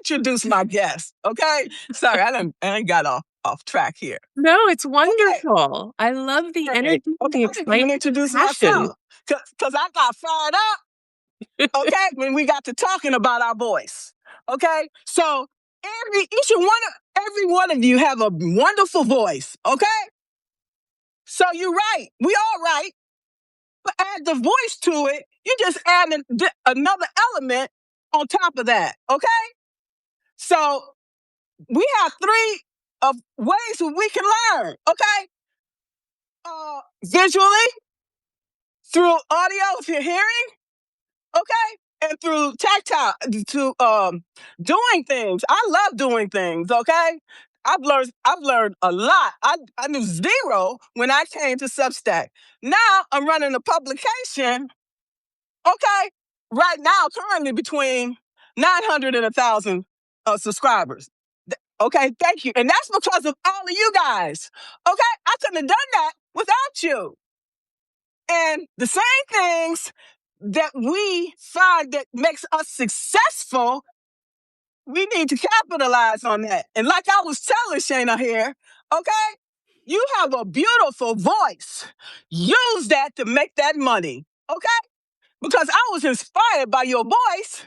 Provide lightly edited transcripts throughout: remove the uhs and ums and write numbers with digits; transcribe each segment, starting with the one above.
introduce my guest, okay? Sorry, I got off track here. No, it's wonderful. I love the energy, the I didn't even excitement, introduce passion. myself because I got fired up, okay, when we got to talking about our voice, okay? So every one of you have a wonderful voice, okay? So you're right. We all right. But add the voice to it. You just add another element on top of that, okay? So we have three of ways that we can learn, okay? Visually, through audio if you're hearing, okay? And through tactile, to doing things. I love doing things, okay? I've learned a lot. I knew zero when I came to Substack. Now I'm running a publication, okay? Right now, currently between 900 and 1,000 subscribers. Okay, thank you. And that's because of all of you guys. Okay, I couldn't have done that without you. And the same things that we find that makes us successful, we need to capitalize on that. And like I was telling Shaneh here, okay, you have a beautiful voice. Use that to make that money, okay? Because I was inspired by your voice,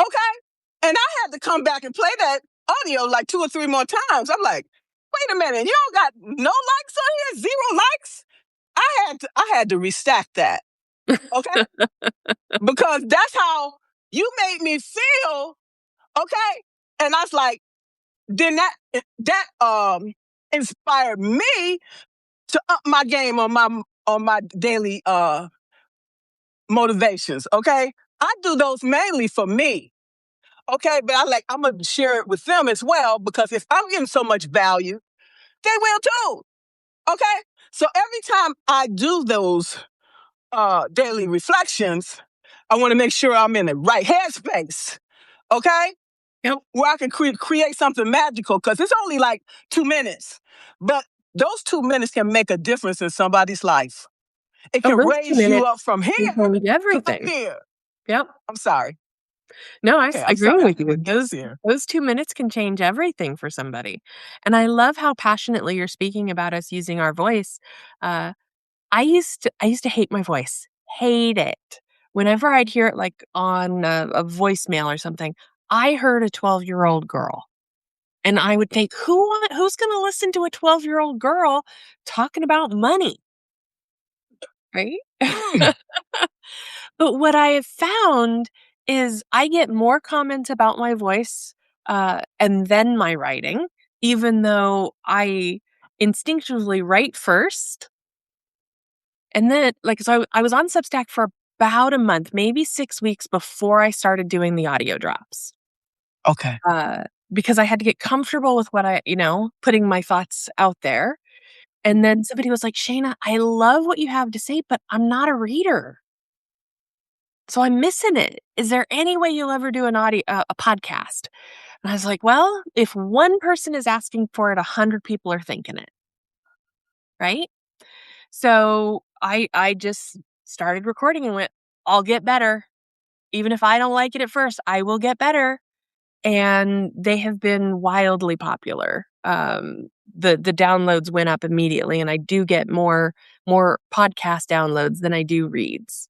okay? And I had to come back and play that audio like 2 or 3 more times. I'm like, wait a minute, you don't got no likes on here? 0 likes? I had to restack that, okay? Because that's how you made me feel, okay? And I was like, then that inspired me to up my game on my daily motivations, okay? I do those mainly for me, okay? But I'm gonna share it with them as well, because if I'm getting so much value, they will too, okay? So every time I do those daily reflections, I want to make sure I'm in the right headspace, okay? Yep. Where I can create something magical, because it's only like 2 minutes, but those 2 minutes can make a difference in somebody's life. It can raise you up from here to everything. here. Yep. I'm sorry. No, I agree with you. Here. Those 2 minutes can change everything for somebody. And I love how passionately you're speaking about us using our voice. I used to hate my voice. Hate it. Whenever I'd hear it like on a voicemail or something, I heard a 12-year-old girl. And I would think, who's going to listen to a 12-year-old girl talking about money? Right? But what I have found is I get more comments about my voice and then my writing, even though I instinctively write first. And then, so I was on Substack for about a month, maybe 6 weeks before I started doing the audio drops. Okay. Because I had to get comfortable with what putting my thoughts out there. And then somebody was like, Shaneh, I love what you have to say, but I'm not a reader. So I'm missing it. Is there any way you'll ever do a podcast? And I was like, well, if one person is asking for it, 100 people are thinking it. Right? So I just started recording and went, I'll get better. Even if I don't like it at first, I will get better. And they have been wildly popular. The downloads went up immediately, and I do get more podcast downloads than I do reads.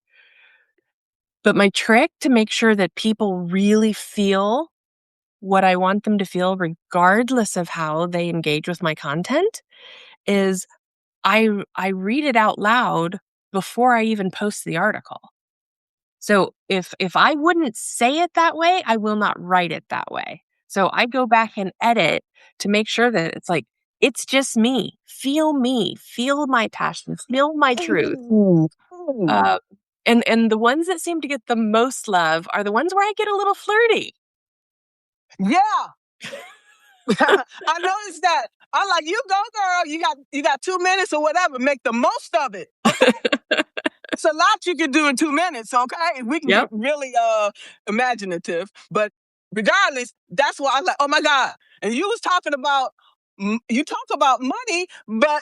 But my trick to make sure that people really feel what I want them to feel, regardless of how they engage with my content, is I read it out loud before I even post the article. So if I wouldn't say it that way, I will not write it that way. So I go back and edit to make sure that it's like, it's just me. Feel my passion, feel my truth. And the ones that seem to get the most love are the ones where I get a little flirty. Yeah. I noticed that. I'm like, you go, girl. You got 2 minutes or whatever. Make the most of it. Okay? It's a lot you can do in 2 minutes, okay? We can get really imaginative. But regardless, that's why I was like, oh my God. And you was talking about, you talk about money, but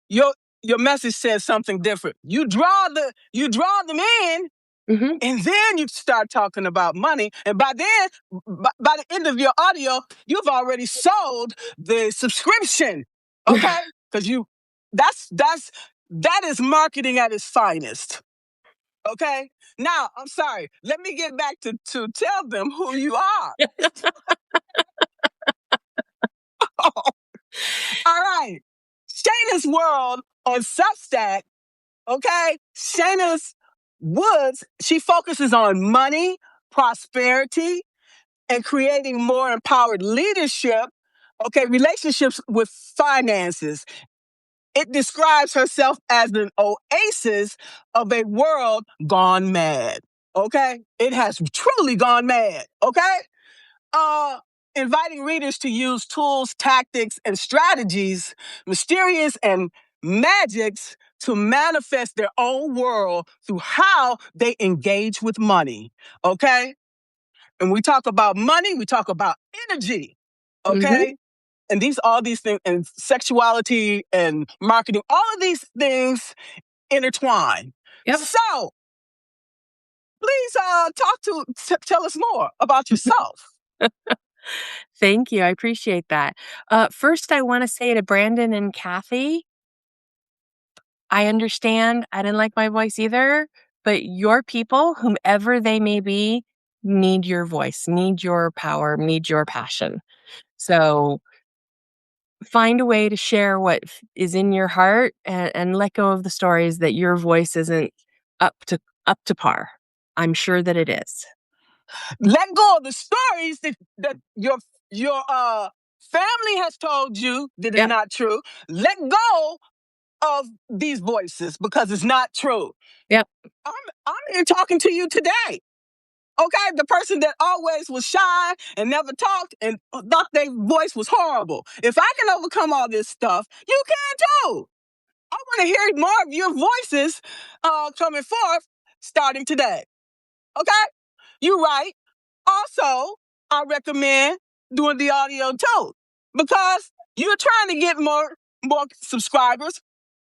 your message says something different. You draw them in Mhm. And then you start talking about money. And by then, by the end of your audio, you've already sold the subscription. Okay? Because that is marketing at its finest. Okay? Now, I'm sorry. Let me get back to tell them who you are. All right. Shayna's World on Substack. Okay? Shayna's Woods, she focuses on money, prosperity, and creating more empowered leadership, okay, relationships with finances. It describes herself as an oasis of a world gone mad. Okay? It has truly gone mad. Okay? Uh Inviting readers to use tools, tactics, and strategies, mysterious and magics to manifest their own world through how they engage with money. Okay? And we talk about money, we talk about energy, Mhm. okay? And all these things, and sexuality and marketing, all of these things intertwine. Yep. So please tell us more about yourself. Thank you, I appreciate that. First, I wanna say to Brandon and Kathy, I understand, I didn't like my voice either, but your people, whomever they may be, need your voice, need your power, need your passion. So, find a way to share what is in your heart and let go of the stories that your voice isn't up to up to par. I'm sure that it is. Let go of the stories that your family has told you that is Yep, not true. Let go of these voices because it's not true. yep, I'm here talking to you today. Okay, the person that always was shy and never talked and thought their voice was horrible. If I can overcome all this stuff, you can too. I want to hear more of your voices coming forth starting today. Okay, you're right. Also, I recommend doing the audio too because you're trying to get more subscribers.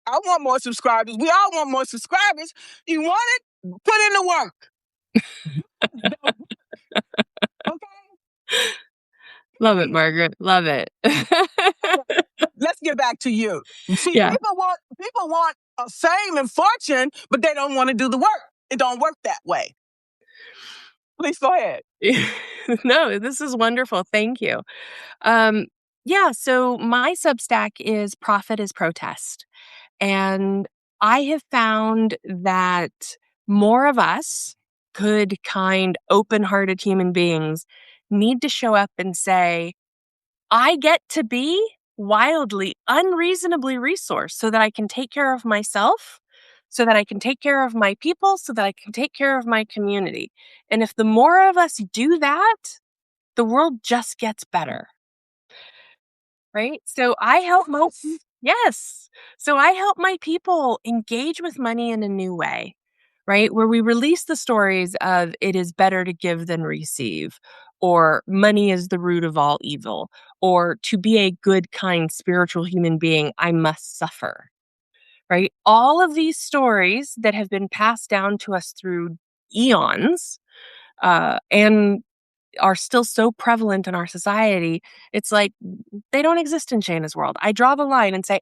I want more subscribers. We all want more subscribers. You want it? Put in the work. Okay. love it, Margaret, love it. Let's get back to you. See, Yeah. people want a fame and fortune, but they don't want to do the work. It don't work that way. Please go ahead. No, this is wonderful, thank you. Um, yeah, so my Substack is Profit is Protest, and I have found that more of us, good, kind, open-hearted human beings, need to show up and say, "I get to be wildly, unreasonably resourced so that I can take care of myself, so that I can take care of my people, so that I can take care of my community." And if the more of us do that, the world just gets better. Right? So I help my Yes. So I help my people engage with money in a new way, right? Where we release the stories of it is better to give than receive, or money is the root of all evil, or to be a good, kind, spiritual human being, I must suffer, right? All of these stories that have been passed down to us through eons, and are still so prevalent in our society, it's like they don't exist in Shayna's world. I draw the line and say,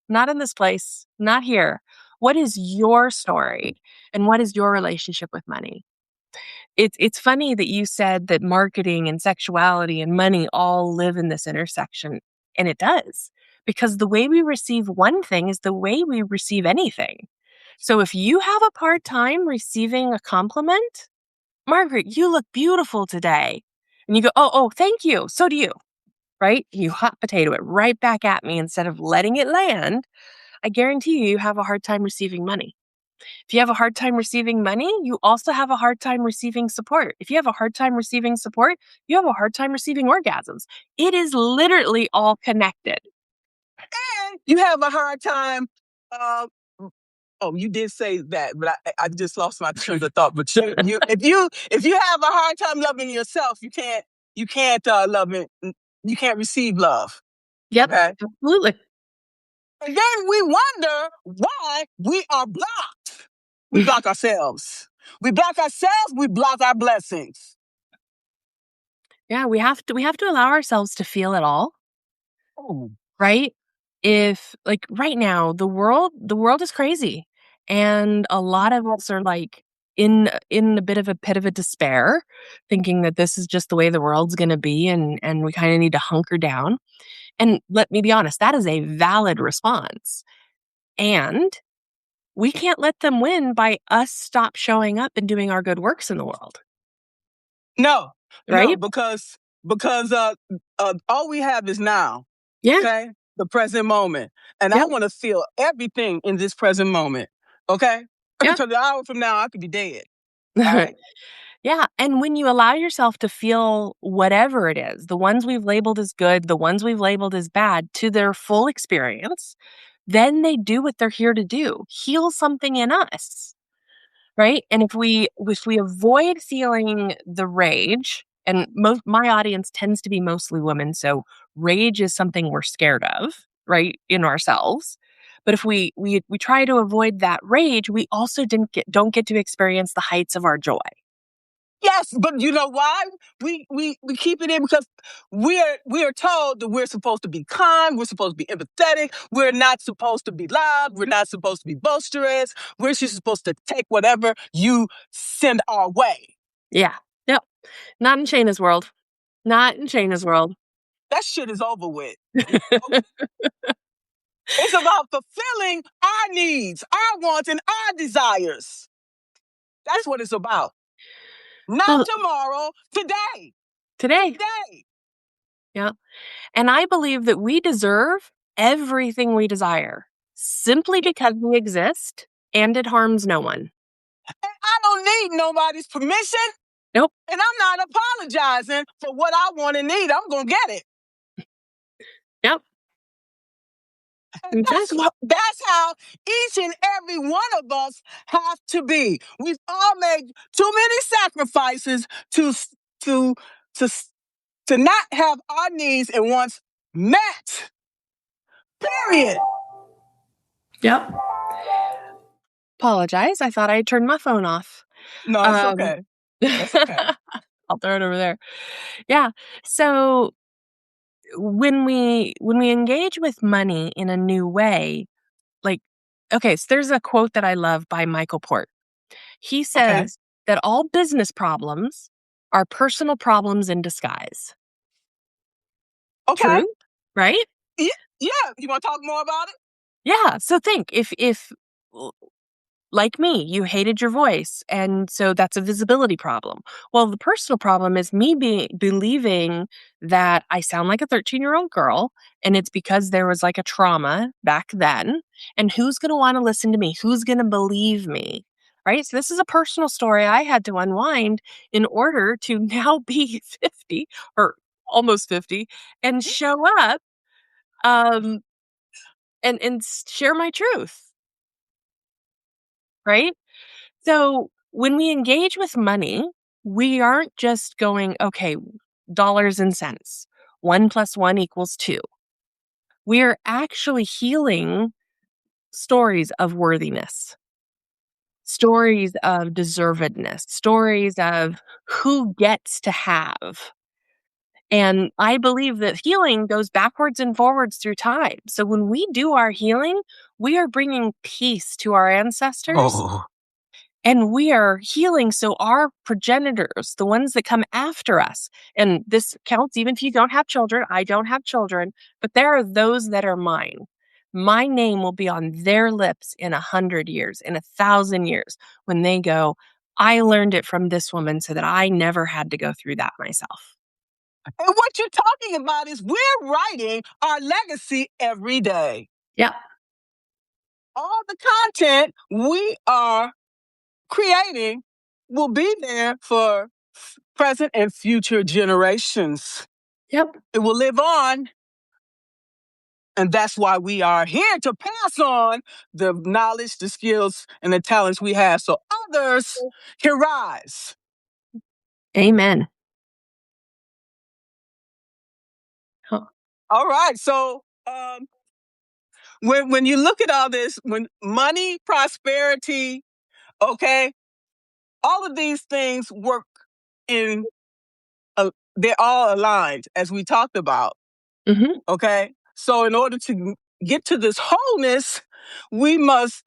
not in this place, not here. What is your story? And what is your relationship with money? It's funny that you said that marketing and sexuality and money all live in this intersection. And it does. Because the way we receive one thing is the way we receive anything. So if you have a hard time receiving a compliment, Margaret, you look beautiful today. And you go, oh, thank you. So do you, right? You hot potato it right back at me instead of letting it land. I guarantee you have a hard time receiving money. If you have a hard time receiving money, you also have a hard time receiving support. If you have a hard time receiving support, you have a hard time receiving orgasms. It is literally all connected. And you have a hard time. Uh, oh, you did say that, but I just lost my train of thought. But if you have a hard time loving yourself, you can't love it. You can't receive love. Yep, Okay. absolutely. And then we wonder why we are blocked. We block ourselves. We block ourselves, we block our blessings. Yeah, we have to allow ourselves to feel it all, Oh, right? If like right now, the world is crazy. And a lot of us are like in a bit of a pit of a despair, thinking that this is just the way the world's gonna be and we kind of need to hunker down. And let me be honest, that is a valid response. And we can't let them win by us stop showing up and doing our good works in the world, no, no, right? because all we have is now. Yeah. Okay, the present moment, and I Yep. want to feel everything in this present moment. Okay, Yeah. because an hour from now I could be dead. All right. Yeah, and when you allow yourself to feel whatever it is, the ones we've labeled as good, the ones we've labeled as bad, to their full experience, then they do what they're here to do, heal something in us, right? And if we avoid feeling the rage, and my audience tends to be mostly women, so rage is something we're scared of, right, in ourselves. But if we try to avoid that rage, we also don't get to experience the heights of our joy. Yes, but you know why we keep it in? Because we are told that we're supposed to be kind, we're supposed to be empathetic, we're not supposed to be loud, we're not supposed to be boisterous, we're just supposed to take whatever you send our way. Yeah. Yep. Not in Shayna's world. Not in Shayna's world. That shit is over with. It's about fulfilling our needs, our wants, and our desires. That's what it's about. Not Well, tomorrow, today. today. Today. Yeah. And I believe that we deserve everything we desire simply because we exist and it harms no one. And I don't need nobody's permission. Nope. And I'm not apologizing for what I want and need. I'm going to get it. Yep. Exactly. That's how each and every one of us have to be. We've all made too many sacrifices to to to not have our needs and wants met. Period. Yep. Apologize. I thought I had turned my phone off. No, it's Um, okay. That's okay. I'll throw it over there. Yeah. So when we engage with money in a new way, like, okay, so there's a quote that I love by Michael Port. He Okay. says that all business problems are personal problems in disguise. Okay. True, right? Yeah. Yeah. You want to talk more about it? Yeah. So think if like me, you hated your voice. And so that's a visibility problem. Well, the personal problem is me believing that I sound like a 13-year-old girl. And it's because there was like a trauma back then. And who's going to want to listen to me? Who's going to believe me? Right. So this is a personal story I had to unwind in order to now be 50 or almost 50 and show up um, and share my truth. Right. So when we engage with money, we aren't just going, okay, dollars and cents. 1 + 1 = 2. We are actually healing stories of worthiness, stories of deservedness, stories of who gets to have. And I believe that healing goes backwards and forwards through time. So when we do our healing, we are bringing peace to our ancestors. Oh. And we are healing so our progenitors, the ones that come after us, and this counts even if you don't have children. I don't have children, but there are those that are mine. My name will be on their lips in 100 years, in 1,000 years, when they go, I learned it from this woman so that I never had to go through that myself. And what you're talking about is we're writing our legacy every day. Yeah. All the content we are creating will be there for present and future generations. Yep. It will live on. And that's why we are here to pass on the knowledge, the skills, and the talents we have so others can rise. Amen. Huh. All right. So when you look at all this, when money, prosperity, okay, all of these things work in, they're all aligned, as we talked about. Mhm. Okay. So, in order to get to this wholeness, we must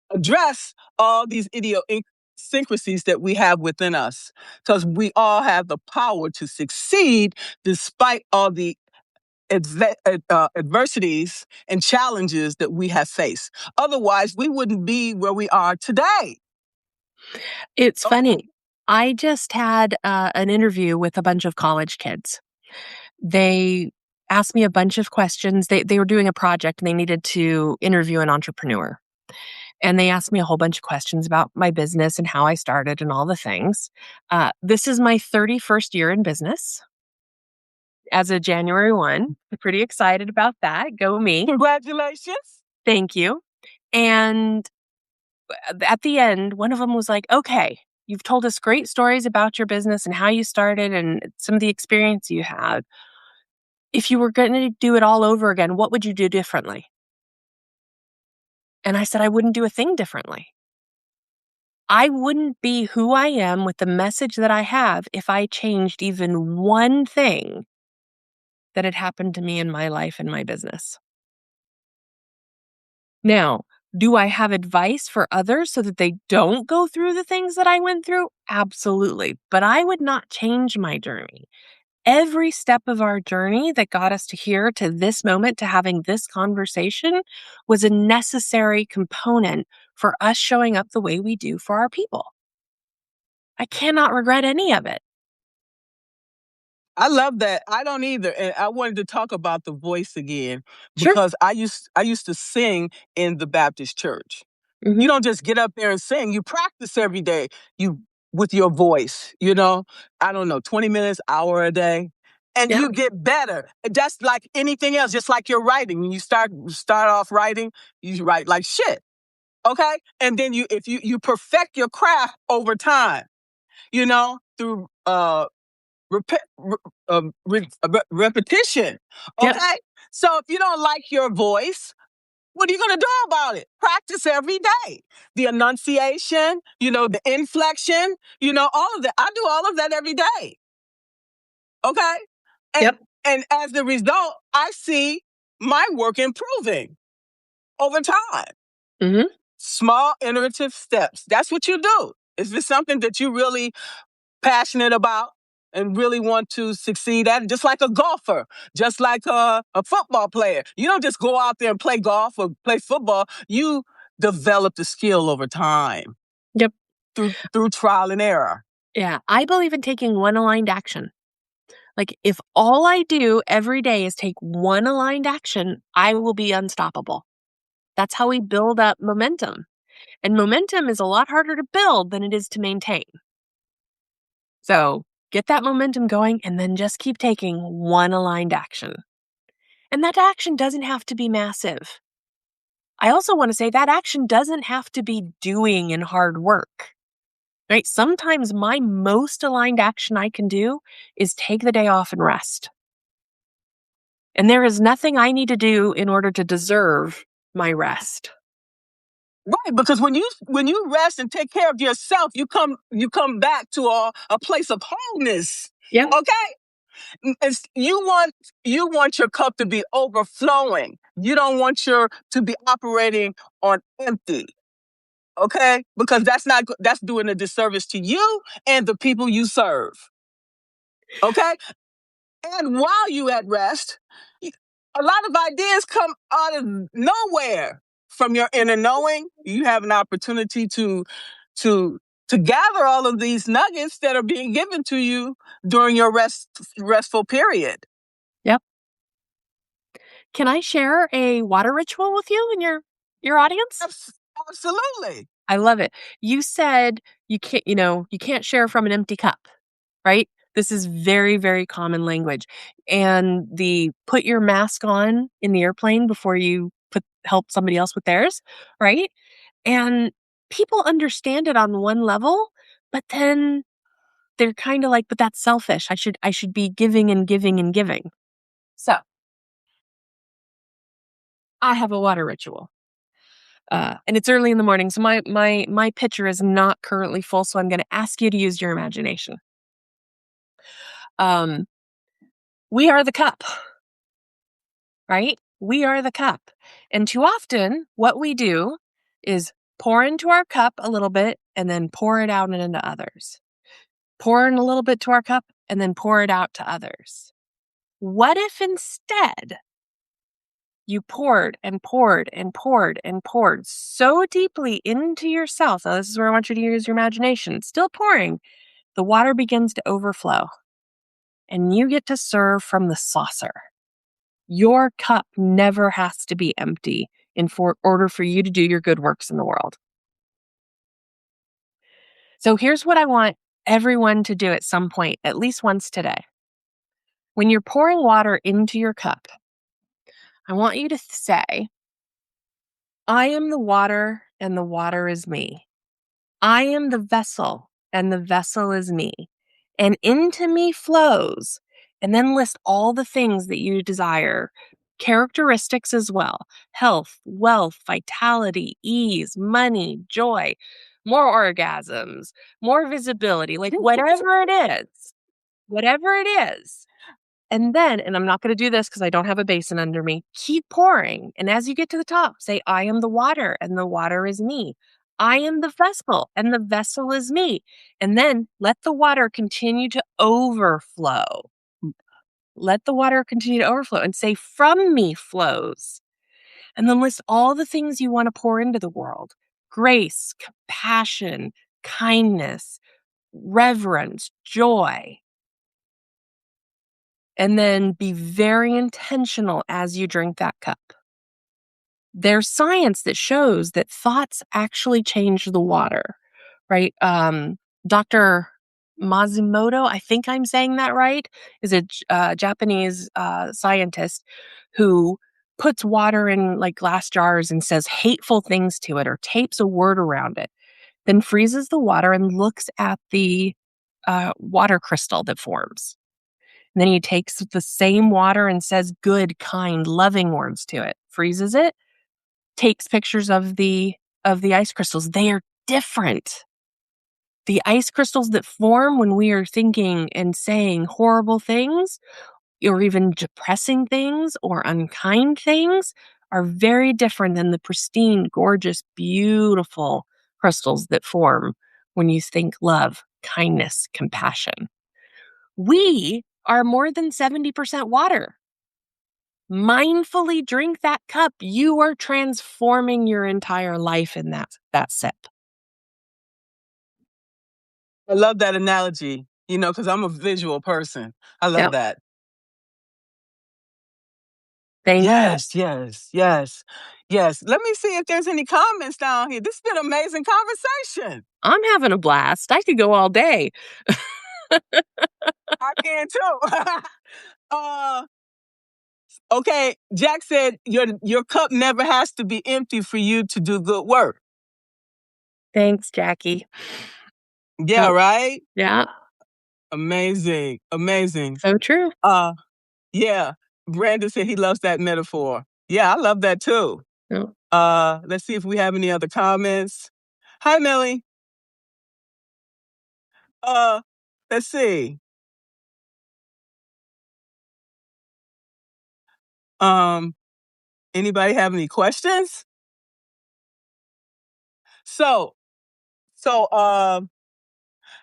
address all these idiosyncrasies that we have within us, because we all have the power to succeed despite all the adversities and challenges that we have faced. Otherwise, we wouldn't be where we are today. It's Okay. funny. I just had, an interview with a bunch of college kids. They asked me a bunch of questions. They were doing a project and they needed to interview an entrepreneur. And they asked me a whole bunch of questions about my business and how I started and all the things. This is my 31st year in business as of January 1. I'm pretty excited about that. Go me. Congratulations. Thank you. And at the end, one of them was like, "Okay, you've told us great stories about your business and how you started and some of the experience you had. If you were going to do it all over again, what would you do differently?" And I said, "I wouldn't do a thing differently. I wouldn't be who I am with the message that I have if I changed even one thing that had happened to me in my life and my business." Now, do I have advice for others so that they don't go through the things that I went through? Absolutely. But I would not change my journey. Every step of our journey that got us to here, to this moment, to having this conversation was a necessary component for us showing up the way we do for our people. I cannot regret any of it. I love that. I don't either. And I wanted to talk about the voice again, Sure. because I used to sing in the Baptist church. You Hmm. don't just get up there and sing. You practice every day. You with your voice, I don't know, 20 minutes, hour a day. And Yep. you get better. Just like anything else, just like your writing. When you start off writing, you write like shit. Okay? And then if you perfect your craft over time, through repetition. Yep. Okay? So if you don't like your voice, what are you going to do about it? Practice every day. The enunciation, the inflection, all of that. I do all of that every day. Okay? And, Yep. and as a result, I see my work improving over time. Hmm. Small iterative steps. That's what you do. If it's something that you really passionate about and really want to succeed at, just like a golfer, just like a football player. You don't just go out there and play golf or play football. You develop the skill over time Yep. through trial and error. Yeah. I believe in taking one aligned action. Like, if all I do every day is take one aligned action, I will be unstoppable. That's how we build up momentum. And momentum is a lot harder to build than it is to maintain. So get that momentum going and then just keep taking one aligned action. And that action doesn't have to be massive. I also want to say that action doesn't have to be doing and hard work, right? Sometimes my most aligned action I can do is take the day off and rest. And there is nothing I need to do in order to deserve my rest. Right, because when you rest and take care of yourself, you come back to a place of wholeness. Yep. Okay? You want your cup to be overflowing. You don't want your to be operating on empty. Okay? Because that's doing a disservice to you and the people you serve. Okay? And while you at rest, a lot of ideas come out of nowhere from your inner knowing. You have an opportunity to to gather all of these nuggets that are being given to you during your restful period. Yep. Can I share a water ritual with you and your audience? Abs- Absolutely. I love it. You said you can't share from an empty cup, right? This is very, very common language. And the put your mask on in the airplane before you help somebody else with theirs, right? And people understand it on one level, but then they're kind of like, but that's selfish. I should be giving and giving and giving. So I have a water ritual. And it's early in the morning, so my pitcher is not currently full, so I'm gonna ask you to use your imagination. Um, we are the cup, right? We are the cup. And too often, what we do is pour into our cup a little bit and then pour it out and into others. Pour in a little bit to our cup and then pour it out to others. What if instead you poured and poured and poured and poured so deeply into yourself? Now, this is where I want you to use your imagination. Still pouring, the water begins to overflow and you get to serve from the saucer. Your cup never has to be empty order for you to do your good works in the world. So here's what I want everyone to do at some point, at least once today. When you're pouring water into your cup, I want you to say, I am the water and the water is me. I am the vessel and the vessel is me. And into me flows. And then list all the things that you desire, characteristics as well: health, wealth, vitality, ease, money, joy, more orgasms, more visibility, like whatever it is. And then, and I'm not going to do this because I don't have a basin under me, keep pouring. And as you get to the top, say, I am the water and the water is me. I am the vessel and the vessel is me. And then let the water continue to overflow. Let the water continue to overflow and say, from me flows. And then list all the things you want to pour into the world: grace, compassion, kindness, reverence, joy. And then be very intentional as you drink that cup. There's science that shows that thoughts actually change the water, right? Dr. Mazimoto, I think I'm saying that right, is a Japanese scientist who puts water in like glass jars and says hateful things to it or tapes a word around it, then freezes the water and looks at the water crystal that forms. And then he takes the same water and says good, kind, loving words to it, freezes it, takes pictures of the ice crystals. They are different. The ice crystals that form when we are thinking and saying horrible things or even depressing things or unkind things are very different than the pristine, gorgeous, beautiful crystals that form when you think love, kindness, compassion. We are more than 70% water. Mindfully drink that cup. You are transforming your entire life in that sip. I love that analogy, because I'm a visual person. I love Yep. that. Thank you. Yes, yes, yes, yes. Let me see if there's any comments down here. This has been an amazing conversation. I'm having a blast. I could go all day. I can too. uh, okay, Jack said your cup never has to be empty for you to do good work. Thanks, Jackie. Yeah, Yep. right? Yeah. Amazing, amazing. So true. Yeah. Brandon said he loves that metaphor. Yeah, I love that too. Yep. Let's see if we have any other comments. Hi, Millie. Let's see. Um, Anybody have any questions? So,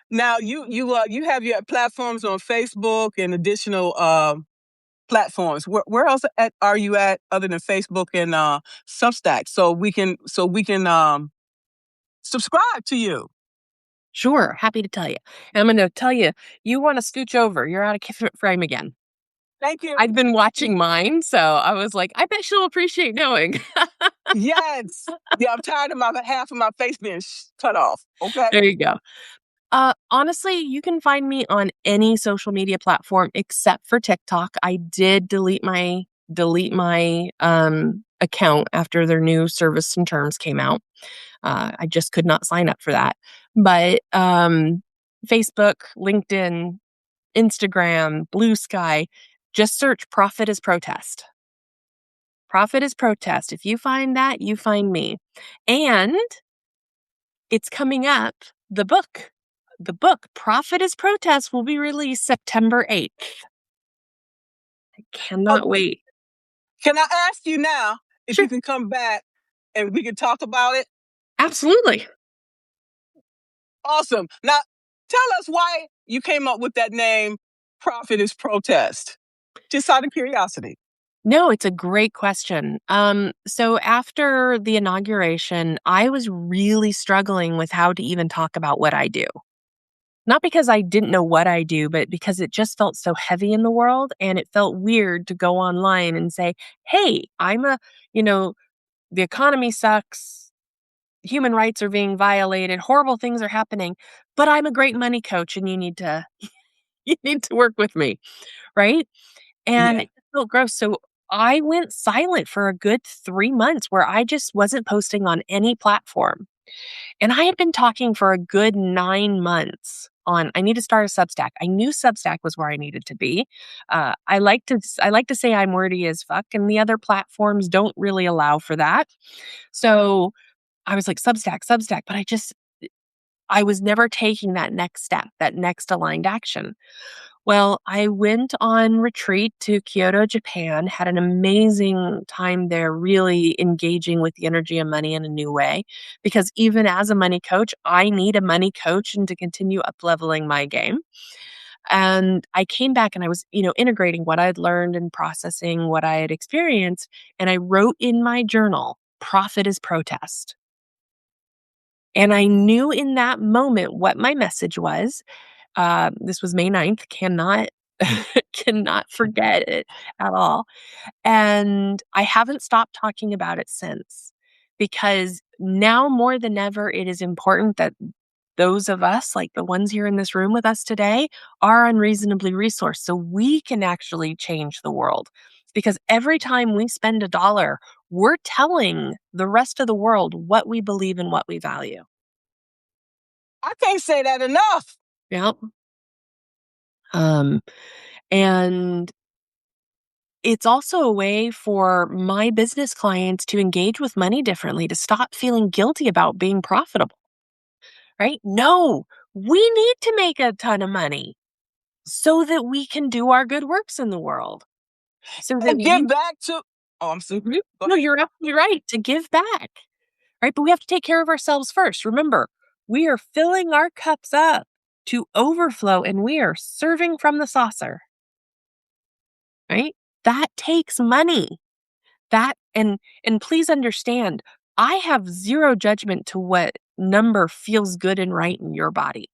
now you have your platforms on Facebook and additional platforms. Where else are you at other than Facebook and Substack? So we can subscribe to you. Sure. Happy to tell you. And I'm going to tell you, you want to scooch over. You're out of frame again. Thank you. I've been watching mine, so I was like, I bet she'll appreciate knowing. Yes. Yeah, I'm tired of half of my face being cut off. Okay. There you go. Honestly, you can find me on any social media platform except for TikTok. I did delete my account after their new service and terms came out. I just could not sign up for that. But Facebook, LinkedIn, Instagram, Blue Sky, just search Profit is Protest. Profit is protest. If you find that, you find me. And it's coming up. The book, Profit is Protest, will be released September 8th. I cannot Okay. wait. Can I ask you now if Sure. you can come back and we can talk about it? Absolutely. Awesome. Now, tell us why you came up with that name, Profit is Protest. Just out of curiosity. No, it's a great question. So after the inauguration, I was really struggling with how to even talk about what I do. Not because I didn't know what I do, but because it just felt so heavy in the world and it felt weird to go online and say, "Hey, the economy sucks, human rights are being violated, horrible things are happening, but I'm a great money coach and you need to you need to work with me." Right? And Yeah. it just felt gross. So I went silent for a good 3 months where I just wasn't posting on any platform. And I had been talking for a good 9 months on I need to start a Substack. I knew Substack was where I needed to be. I like to say I'm wordy as fuck, and the other platforms don't really allow for that. So I was like, Substack, Substack, but I was never taking that next step, that next aligned action. Well, I went on retreat to Kyoto, Japan, had an amazing time there, really engaging with the energy of money in a new way. Because even as a money coach, I need a money coach and to continue up leveling my game. And I came back and I was, integrating what I'd learned and processing what I had experienced. And I wrote in my journal, Profit is Protest. And I knew in that moment what my message was. This was May 9th, cannot forget it at all, and I haven't stopped talking about it since, because now more than ever, it is important that those of us, like the ones here in this room with us today, are unreasonably resourced so we can actually change the world. Because every time we spend a dollar, we're telling the rest of the world what we believe and what we value. I can't say that enough. Yep. Um, and it's also a way for my business clients to engage with money differently, to stop feeling guilty about being profitable, right? No, we need to make a ton of money so that we can do our good works in the world. So that And we, give back to, oh, I'm super. Mhm. Go No, ahead. you're absolutely right to give back, right? But we have to take care of ourselves first. Remember, we are filling our cups up to overflow and we are serving from the saucer, right? That takes money. And please understand, I have zero judgment to what number feels good and right in your body.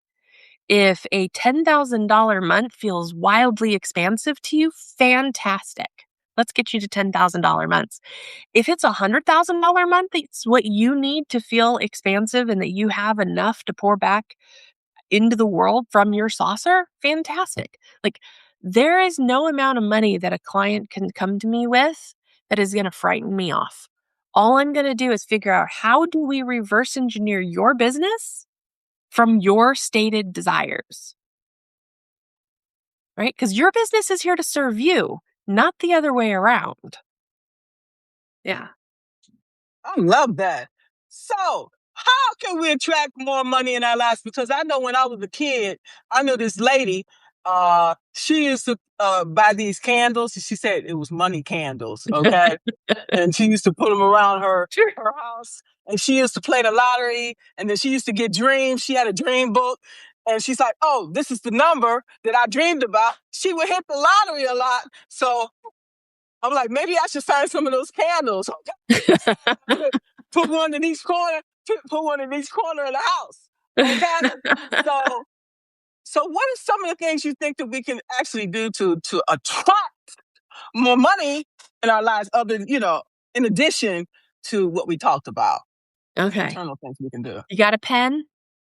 If a $10,000 month feels wildly expansive to you, fantastic. Let's get you to $10,000 months. If it's a $100,000 month, it's what you need to feel expansive and that you have enough to pour back into the world from your saucer, fantastic. Like, there is no amount of money that a client can come to me with that is going to frighten me off. All I'm going to do is figure out, how do we reverse engineer your business from your stated desires, right? Because your business is here to serve you, not the other way around. Yeah. I love that. So, how can we attract more money in our lives? Because I know when I was a kid, I knew this lady. She used to buy these candles. She said it was money candles. Okay, and she used to put them around Sure. her house. And she used to play the lottery. And then she used to get dreams. She had a dream book. And she's like, "Oh, this is the number that I dreamed about." She would hit the lottery a lot. So I'm like, maybe I should find some of those candles. Put one in each corner. Put one in each corner of the house. Okay. So, so what are some of the things you think that we can actually do to attract more money in our lives, other in addition to what we talked about? Okay. Internal things we can do. You got a pen?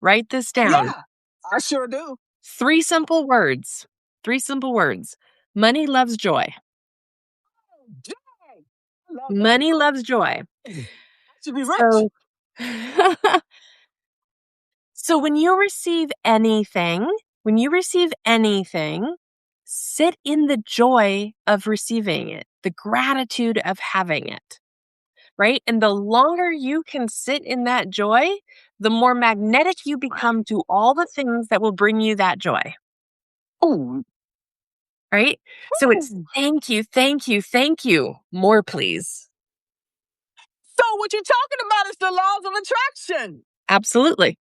Write this down. Yeah, I sure do. 3 simple words. 3 simple words. Money loves joy. Joy. I love that Money word. loves joy. I should be rich. So so when you receive anything, sit in the joy of receiving it. the gratitude of having it, right? And the longer you can sit in that joy, the more magnetic you become to all the things that will bring you that joy, Ooh. right? So it's Ooh. thank you, thank you, thank you. More, please. So what you're talking about is the laws of attraction, Absolutely.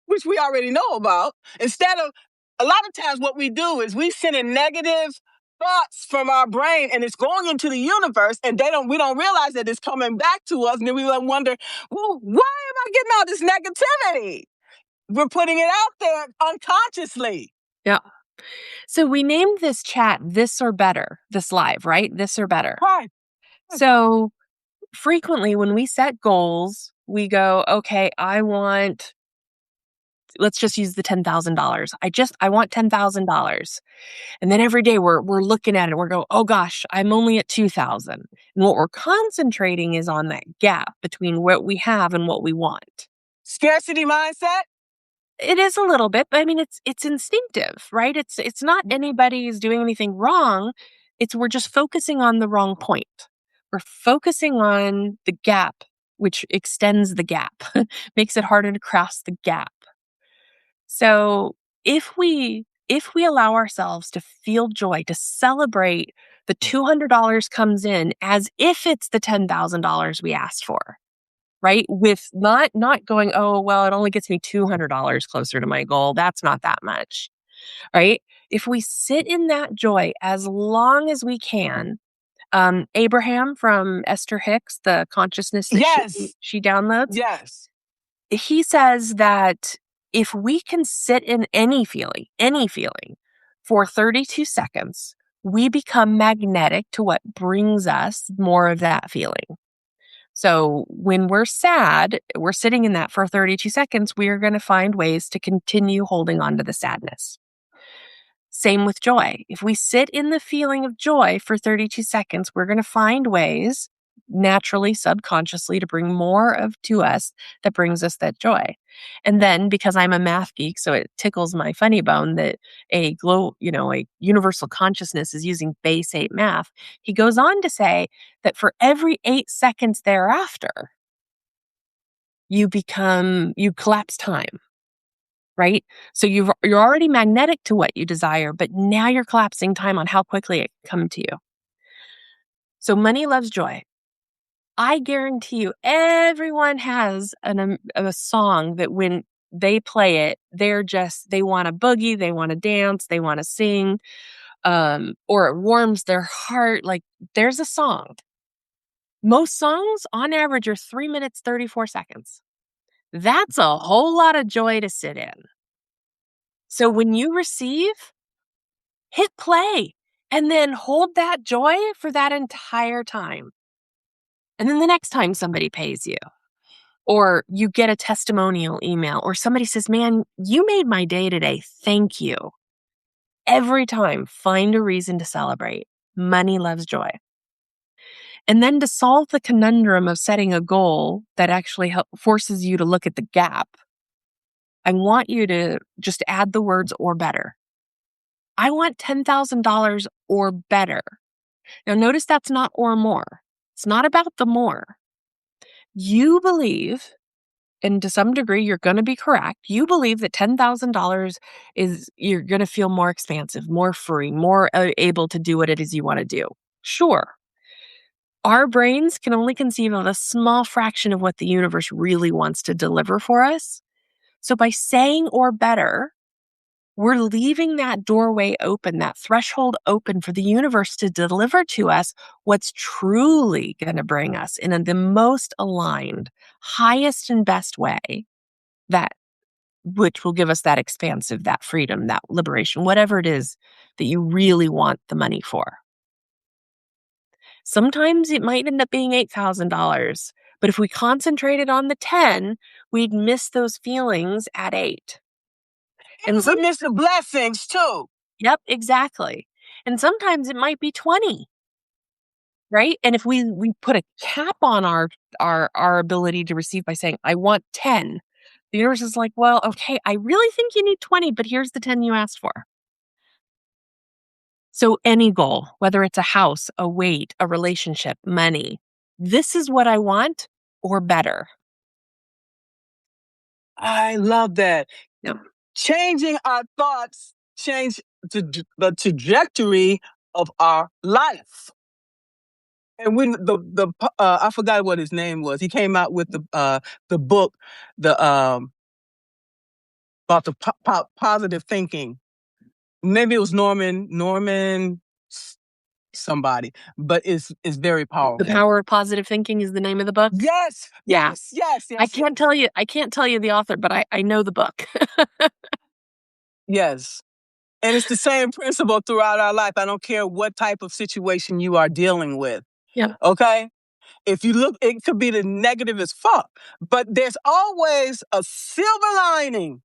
which we already know about. Instead of a lot of times what we do is we send in negative thoughts from our brain and it's going into the universe and we don't realize that it's coming back to us. And then we wonder, well, why am I getting all this negativity? We're putting it out there unconsciously. Yeah. So we named this chat This or Better, this live, right? This or Better. Right. So frequently when we set goals, we go, okay, let's just use the $10,000. I want $10,000. And then every day we're looking at it, we're going, oh gosh, I'm only at 2,000. And what we're concentrating is on that gap between what we have and what we want. Scarcity mindset. It is a little bit, but I mean it's instinctive, right? It's not anybody's doing anything wrong. It's we're just focusing on the wrong point. We're focusing on the gap, which extends the gap, makes it harder to cross the gap. So if we allow ourselves to feel joy, to celebrate the $200 comes in as if it's the $10,000 we asked for, right? With not going, oh, well, it only gets me $200 closer to my goal. That's not that much, right? If we sit in that joy as long as we can, Abraham from Esther Hicks, the consciousness that Yes. she downloads, Yes. he says that if we can sit in any feeling for 32 seconds, we become magnetic to what brings us more of that feeling. So when we're sad, we're sitting in that for 32 seconds, we are going to find ways to continue holding on to the sadness. Same with joy. If we sit in the feeling of joy for 32 seconds, we're going to find ways naturally, subconsciously to bring more of to us that brings us that joy. And then because I'm a math geek, so it tickles my funny bone that a universal consciousness is using base 8 math. He goes on to say that for every 8 seconds thereafter, you collapse time. Right? So you're already magnetic to what you desire, but now you're collapsing time on how quickly it can come to you. So money loves joy. I guarantee you everyone has a song that when they play it, they want to boogie, they want to dance, they want to sing, or it warms their heart. Like there's a song. Most songs on average are 3 minutes, 34 seconds. That's a whole lot of joy to sit in. So when you receive, hit play and then hold that joy for that entire time. And then the next time somebody pays you or you get a testimonial email or somebody says, man, you made my day today. Thank you. Every time, find a reason to celebrate. Money loves joy. And then to solve the conundrum of setting a goal that actually forces you to look at the gap, I want you to just add the words or better. I want $10,000 or better. Now, notice that's not or more. It's not about the more. You believe, and to some degree, you're going to be correct. You believe that $10,000 you're going to feel more expansive, more free, more able to do what it is you want to do. Sure. Our brains can only conceive of a small fraction of what the universe really wants to deliver for us. So by saying or better, we're leaving that doorway open, that threshold open for the universe to deliver to us what's truly going to bring us in the most aligned, highest and best way, that which will give us that expansive, that freedom, that liberation, whatever it is that you really want the money for. Sometimes it might end up being $8,000, but if we concentrated on the 10, we'd miss those feelings at 8. And we miss the blessings too. Yep, exactly. And sometimes it might be 20, right? And if we put a cap on our ability to receive by saying, I want 10, the universe is like, well, okay, I really think you need 20, but here's the 10 you asked for. So, any goal, whether it's a house, a weight, a relationship, money, this is what I want or better. I love that. Yep. Changing our thoughts change the trajectory of our life. And when I forgot what his name was. He came out with the book, the about the positive thinking. Maybe it was Norman somebody, but it's very The powerful. Power of Positive Thinking is the name of the book. Yes, Yeah. yes, yes, I yes, can't tell you the author, but I know the book. yes. And it's the same principle throughout our life. I don't care what type of situation you are dealing with. Yep. Okay? If you look, it could be the negative as fuck, but there's always a silver lining,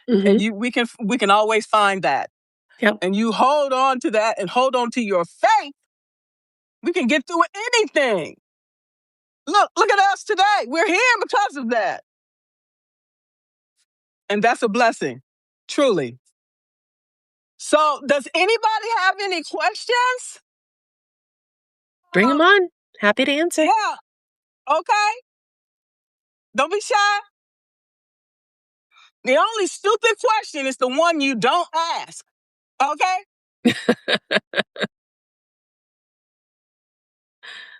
and Mhm. we can always find that. Yep. And you hold on to that and hold on to your faith. We can get through anything. Look at us today. We're here because of that, and that's a blessing, truly. So, does anybody have any questions? Bring them on. Happy to answer. Yeah. Okay. Don't be shy. The only stupid question is the one you don't ask. Okay?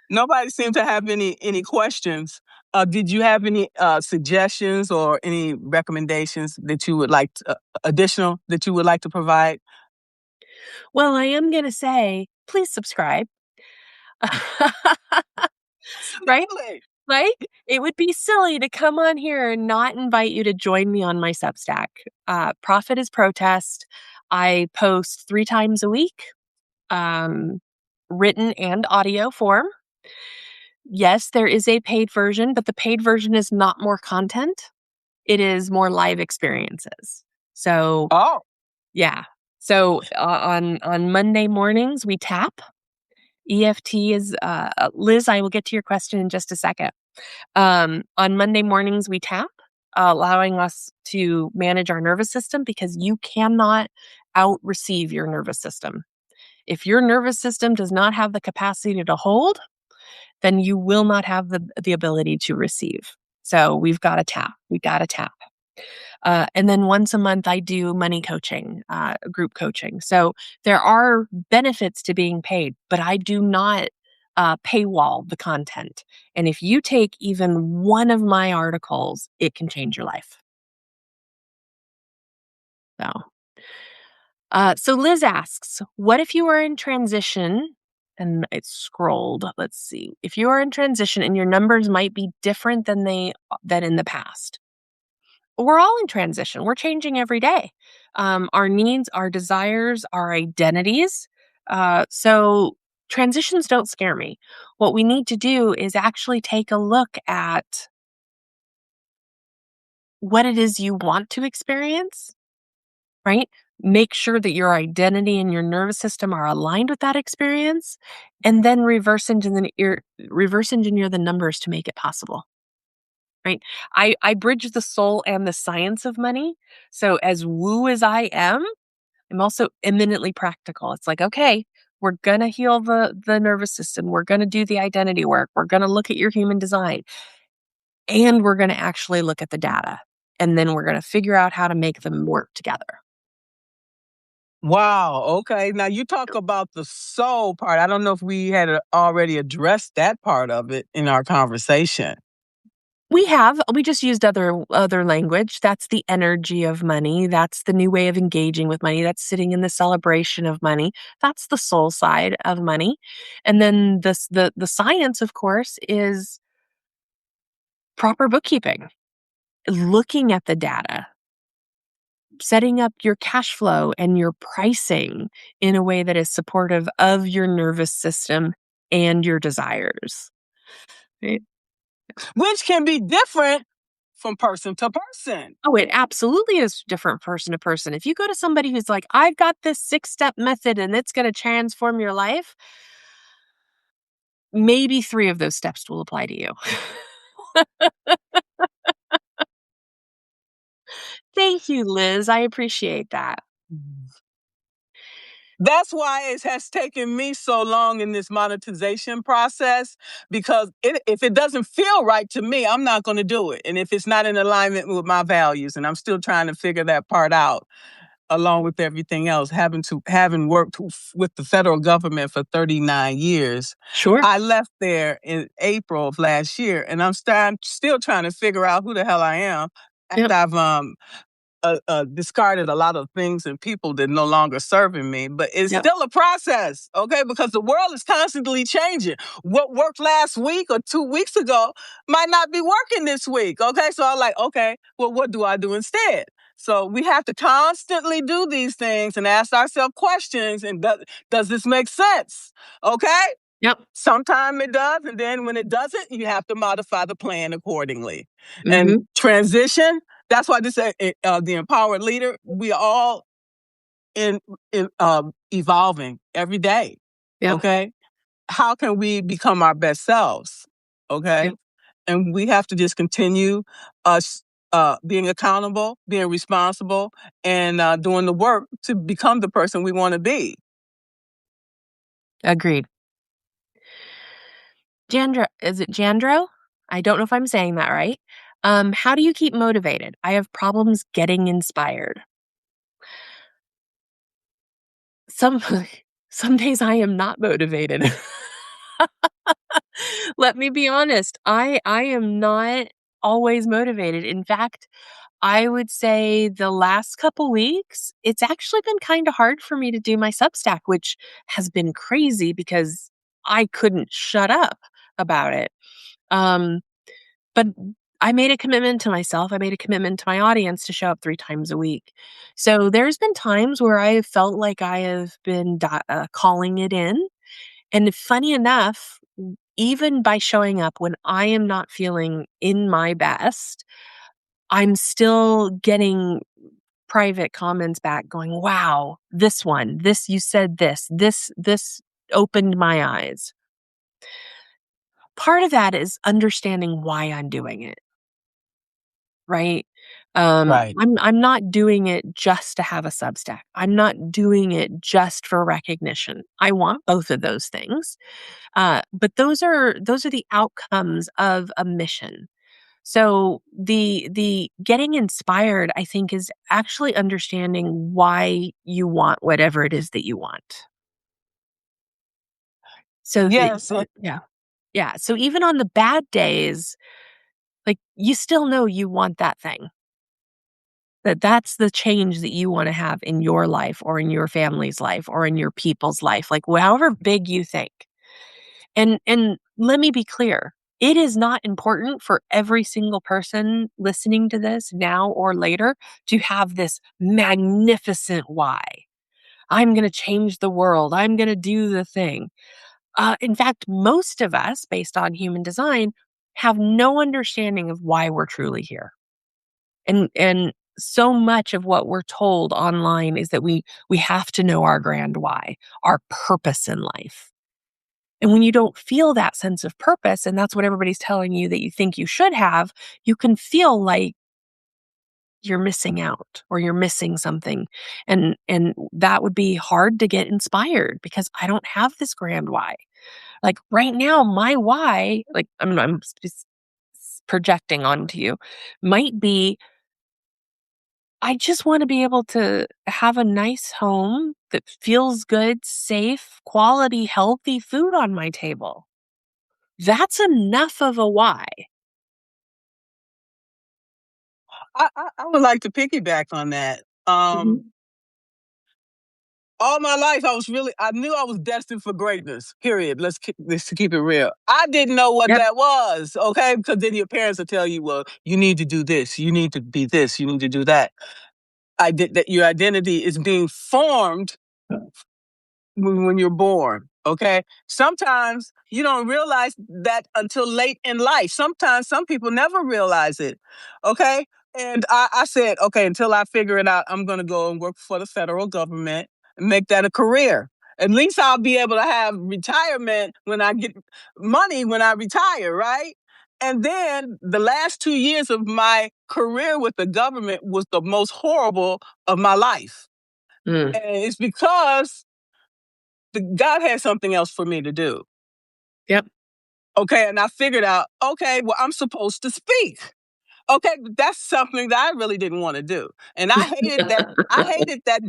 Nobody seemed to have any questions. Did you have any suggestions or any recommendations that you would like additional that you would like to provide? Well, I am gonna say, please subscribe. Right? Absolutely. Like, it would be silly to come on here and not invite you to join me on my Substack. Profit is Protest. I post 3 times a week, um, written and audio form. Yes, there is a paid version, but the paid version is not more content. It is more live experiences. So, Oh, yeah. So, on Monday mornings, we tap. EFT is, Liz, I will get to your question in just a second. On Monday mornings, we tap, allowing us to manage our nervous system because you cannot out receive your nervous system. If your nervous system does not have the capacity to hold, then you will not have the ability to receive. So we've got to tap. We got to tap. And then once a month, I do money coaching, group coaching. So there are benefits to being paid, but I do not paywall the content. And if you take even one of my articles, it can change your life. So, so Liz asks, what if you are in transition? And it's scrolled. Let's see. If you are in transition and your numbers might be different than in the past. We're all in transition. We're changing every day. Our needs, our desires, our identities. So transitions don't scare me. What we need to do is actually take a look at what it is you want to experience, right? Make sure that your identity and your nervous system are aligned with that experience, and then reverse engineer the numbers to make it possible. Right? I bridge the soul and the science of money. So as woo as I am, I'm also eminently practical. It's like, okay, we're gonna heal the nervous system. We're gonna do the identity work. We're gonna look at your human design. And we're gonna actually look at the data. And then we're gonna figure out how to make them work together. wow. Okay. Now you talk about the soul part. I don't know if we had already addressed that part of it in our conversation. We just used other language. That's the energy of money. That's the new way of engaging with money. That's sitting in the celebration of money. That's the soul side of money. And then the science, of course, is proper bookkeeping, looking at the data, setting up your cash flow and your pricing in a way that is supportive of your nervous system and your desires. Right? Which can be different from person to person. Oh, it absolutely is different person to person. If you go to somebody who's like, I've got this 6-step method and it's going to transform your life, maybe 3 of those steps will apply to you. Thank you, Liz. I appreciate that. That's why it has taken me so long in this monetization process, because if it doesn't feel right to me, I'm not going to do it. And if it's not in alignment with my values, and I'm still trying to figure that part out, along with everything else, having worked with the federal government for 39 years. Sure. I left there in April of last year, and I'm still trying to figure out who the hell I am. Yep. After I've discarded a lot of things and people that no longer serving me, but it's Yep. still a process, okay? Because the world is constantly changing. What worked last week or 2 weeks ago might not be working this week, okay? So I'm like, okay, well, what do I do instead? So we have to constantly do these things and ask ourselves questions. And does this make sense? Okay? Yep. Sometimes it does, and then when it doesn't, you have to modify the plan accordingly. And Mhm. transition, that's why this the empowered leader, we all in evolving every day. Yep. Okay? How can we become our best selves? Okay? Yep. And we have to just continue being accountable, being responsible, and doing the work to become the person we want to be. Agreed. Jandro, is it Jandro? I don't know if I'm saying that right. How do you keep motivated? I have problems getting inspired. Some some days I am not motivated. Let me be honest. I am not always motivated. In fact, I would say the last couple weeks, it's actually been kind of hard for me to do my Substack, which has been crazy because I couldn't shut up about it. Um, but I made a commitment to myself. I made a commitment to my audience to show up 3 times a week. So there's been times where I have felt like I have been calling it in. And funny enough, even by showing up when I am not feeling in my best, I'm still getting private comments back going, "Wow, this one, this you said this opened my eyes." Part of that is understanding why I'm doing it, right? Right. I'm not doing it just to have a Substack. I'm not doing it just for recognition. I want both of those things. But those are the outcomes of a mission. So the getting inspired, I think, is actually understanding why you want whatever it is that you want. So Yes. yeah. Yeah. So even on the bad days, like you still know you want that thing. That's the change that you want to have in your life or in your family's life or in your people's life, like however big you think. And let me be clear. It is not important for every single person listening to this now or later to have this magnificent why. I'm going to change the world. I'm going to do the thing. In fact, most of us, based on human design, have no understanding of why we're truly here. And so much of what we're told online is that we have to know our grand why, our purpose in life. And when you don't feel that sense of purpose, and that's what everybody's telling you that you think you should have, you can feel like you're missing out or you're missing something. And that would be hard to get inspired because I don't have this grand why. Like right now, my why, like I'm just projecting onto you, might be I just want to be able to have a nice home that feels good, safe, quality, healthy food on my table. That's enough of a why. I would like to piggyback on that. Mhm. All my life, I knew I was destined for greatness. Period. Let's keep it real. I didn't know what Yep. that was. Okay, because then your parents will tell you, well, you need to do this, you need to be this, you need to do that. I did that. Your identity is being formed when you're born. Okay. Sometimes you don't realize that until late in life. Sometimes some people never realize it. Okay. And I said, okay, until I figure it out, I'm going to go and work for the federal government and make that a career. At least I'll be able to have retirement when I get money when I retire, right? And then the last 2 years of my career with the government was the most horrible of my life. Mm. And it's because God had something else for me to do. Yep. Okay, and I figured out, okay, well, I'm supposed to speak. Okay, but that's something that I really didn't want to do. And I hated that. I hated that.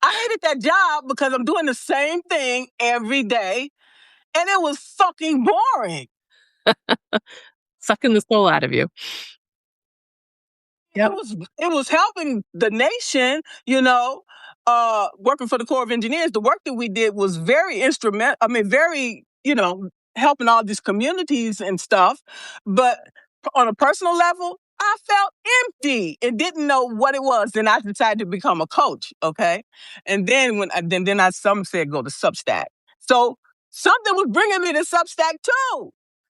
I hated that job because I'm doing the same thing every day. And it was fucking boring. Sucking the soul out of you. It Yep. was helping the nation, working for the Corps of Engineers. The work that we did was very instrumental. I mean, very, helping all these communities and stuff. But on a personal level, I felt empty and didn't know what it was. Then I decided to become a coach. Okay, and then some said go to Substack. So something was bringing me to Substack too.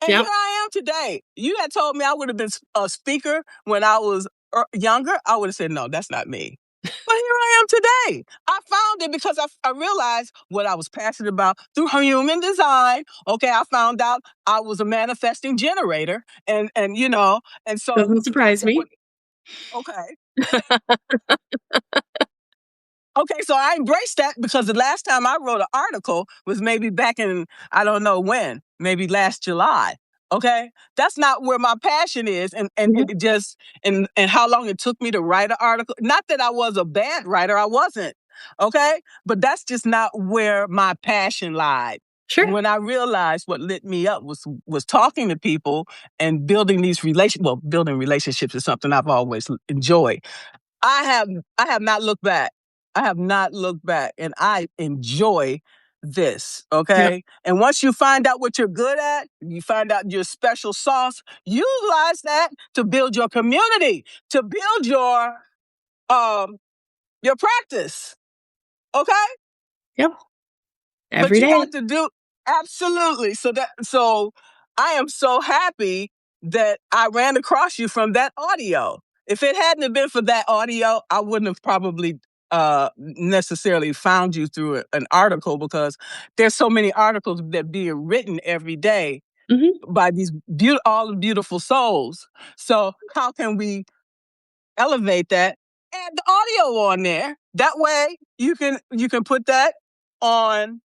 And Yep. here I am today. You had told me I would have been a speaker when I was younger, I would have said, no, that's not me. But here I am today. I found it because I realized what I was passionate about through human design. Okay, I found out I was a manifesting generator, and so Doesn't surprise me. okay. Okay, so I embraced that because the last time I wrote an article was maybe back in, I don't know when, maybe last July. Okay, that's not where my passion is, and Mhm. it just and how long it took me to write an article. Not that I was a bad writer, I wasn't. Okay, but that's just not where my passion lied. Sure. When I realized what lit me up was talking to people and building these building relationships is something I've always enjoyed. I have not looked back. I have not looked back, and I enjoy this. Yep. Okay, and once you find out what you're good at, you find out your special sauce. Utilize that to build your community, to build your practice. Okay, Yep. but Every you day. got to do absolutely. So I am so happy that I ran across you from that audio. If it hadn't have been for that audio, I wouldn't have probably necessarily found you through an article, because there's so many articles that being written every day Mhm. by these all beautiful souls. So how can we elevate that? Add the audio on there. That way you can put that on,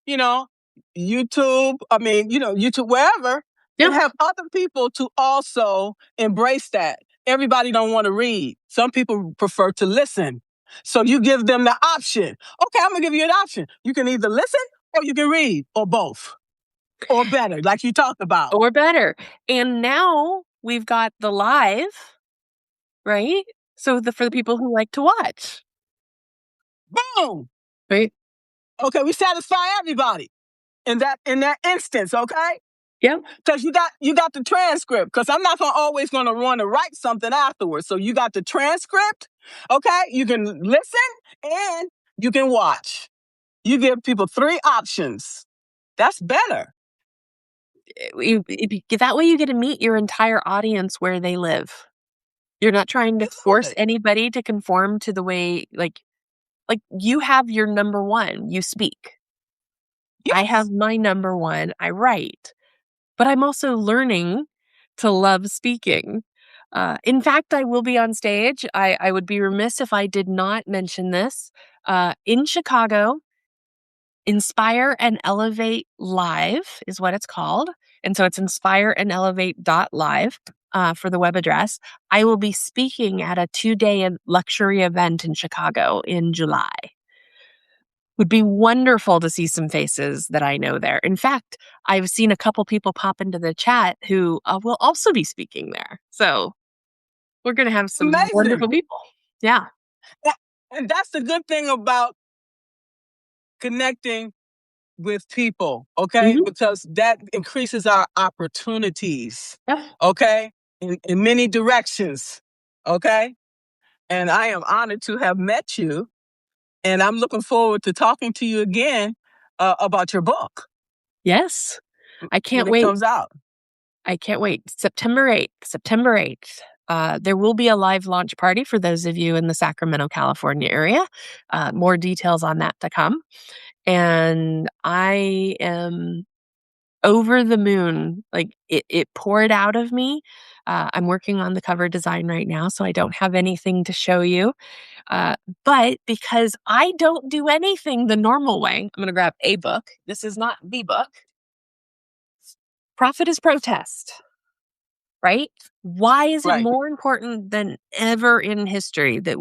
you know, YouTube, wherever, and Yep. have other people to also embrace that. Everybody don't want to read. Some people prefer to listen. So you give them the option. Okay, I'm gonna give you an option. You can either listen or you can read, or both, or better, like you talked about. Or better. And now we've got the live, right? So for the people who like to watch, Boom. right? Okay, we satisfy everybody in that instance, okay? Yep. Because you got the transcript. Because I'm not always gonna want to write something afterwards. So you got the transcript, okay? You can listen and you can watch. You give people 3 options. That's better. That way you get to meet your entire audience where they live. You're not trying to force Absolutely. anybody to conform to the way, like you have your number one, you speak. I have Yes. my number one, I write. But I'm also learning to love speaking. In fact, I will be on stage. I would be remiss if I did not mention this. In Chicago, Inspire and Elevate Live is what it's called. And so it's inspireandelevate.live for the web address. I will be speaking at a 2-day luxury event in Chicago in July. Would be wonderful to see some faces that I know there. In fact, I've seen a couple people pop into the chat who will also be speaking there. So we're going to have some Amazing. wonderful people. Yeah. And that's the good thing about connecting with people, okay? Hmm. Because that increases our opportunities, Yep. okay? In many directions, okay? And I am honored to have met you. And I'm looking forward to talking to you again about your book Yes. I when can't it wait. comes out. I can't wait. September 8th. September 8th. There will be a live launch party for those of you in the Sacramento, California area. More details on that to come. And I am over the moon. Like, it poured out of me. I'm working on the cover design right now, so I don't have anything to show you. But because I don't do anything the normal way, I'm going to grab a book. This is not the book. Profit is protest, right? Why is it Right. more important than ever in history that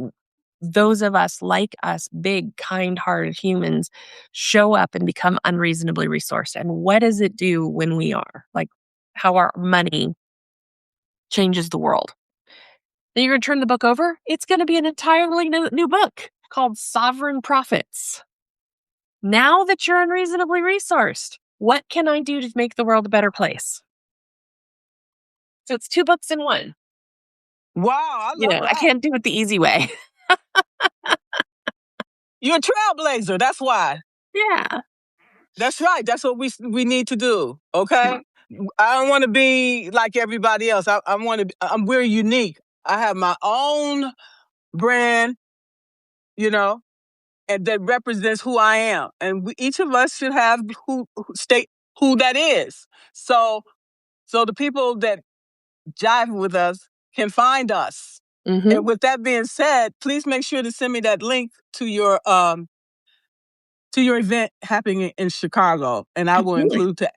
those of us like us, big, kind-hearted humans, show up and become unreasonably resourced? And what does it do when we are? Like, how our money changes the world. Then you're going to turn the book over. It's going to be an entirely new book called Sovereign Profits. Now that you're unreasonably resourced, what can I do to make the world a better place? So it's 2 books in one. Wow, I You love know, I that. can't do it the easy way. You're a trailblazer. That's why. Yeah. That's right. That's what we need to do. Okay. I don't want to be like everybody else. I want to. We're unique. I have my own brand, you know, and that represents who I am. And each of us should have who state who that is. So the people that jive with us can find us. Mhm. And with that being said, please make sure to send me that link to your event happening in Chicago, and I will Absolutely. include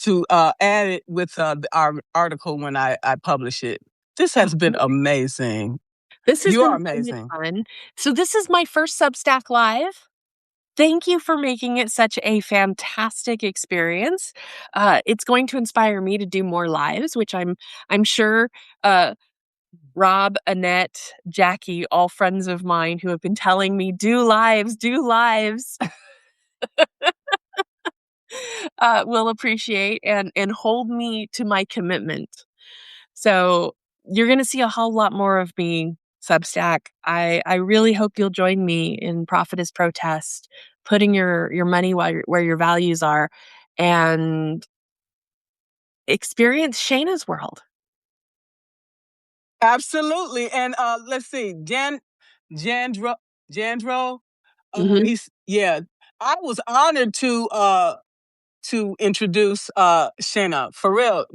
to add it with our article when I publish it. This has been Absolutely. amazing. This has You are been so much amazing. fun. So this is my first Substack Live. Thank you for making it such a fantastic experience. It's going to inspire me to do more lives, which I'm sure uh, Rob, Annette, Jackie, all friends of mine who have been telling me, do lives, will appreciate and hold me to my commitment. So you're going to see a whole lot more of me, Substack. I really hope you'll join me in Profit is Protest, putting your money where your values are, and experience Shayna's world. Absolutely. And let's see, Jandro, Jandro. Mhm. He's yeah. I was honored to introduce Shanna. For real.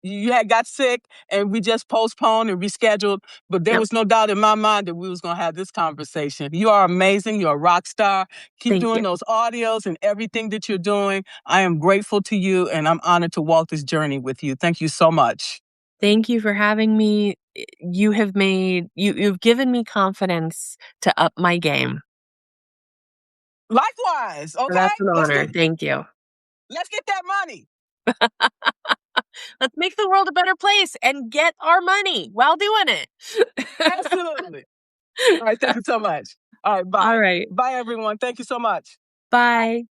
You had got sick and we just postponed and rescheduled, but there Yep. was no doubt in my mind that we was gonna have this conversation. You are amazing, you're a rock star. Keep Thank doing you. those audios and everything that you're doing. I am grateful to you and I'm honored to walk this journey with you. Thank you so much. Thank you for having me. You've given me confidence to up my game. Likewise, So okay? that's an honor. Thank you. Let's get that money. Let's make the world a better place and get our money while doing it. Absolutely. All right, thank you so much. All right, All bye. right. Bye everyone. Thank you so much. Bye.